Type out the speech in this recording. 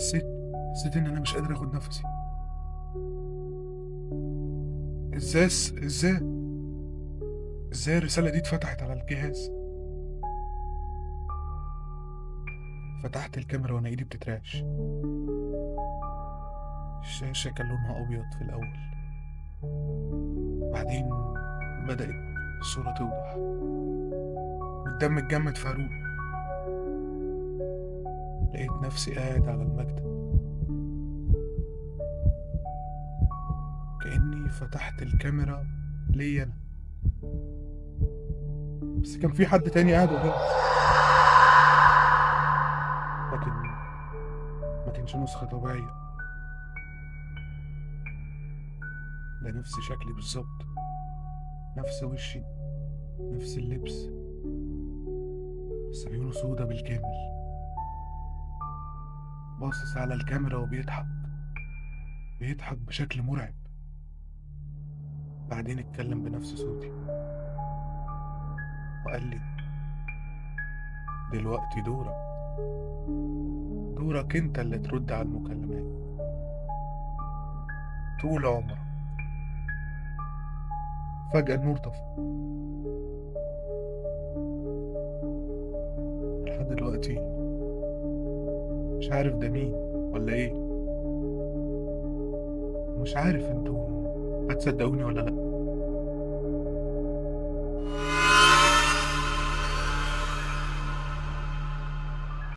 حسيت حسيت ان انا مش قادر اخد نفسي. ازاي ازاي ازاي الرسالة دي اتفتحت على الجهاز؟ فتحت الكاميرا وانا ايدي بتترعش. الشاشة كان لونها ابيض في الاول، بعدين بدأت الصورة توضح والدم اتجمد في عروقي. لقيت نفسي قاعد على المكتب، كأني فتحت الكاميرا ليا انا، بس كان في حد تاني قاعد قدامي. لكن ما كانش نسخة طبيعية، ده نفس شكلي بالظبط، نفس وشي، نفس اللبس، بس عيونه سودة بالكامل. باصص على الكاميرا وبيضحك، بيضحك بشكل مرعب. بعدين اتكلم بنفس صوتي وقال لي: دلوقتي دورك انت اللي ترد على المكالمات طول عمرك. فجأة النور طفى. لحد دلوقتي مش عارف ده مين ولا ايه، مش عارف انتوا هتصدقوني ولا لا.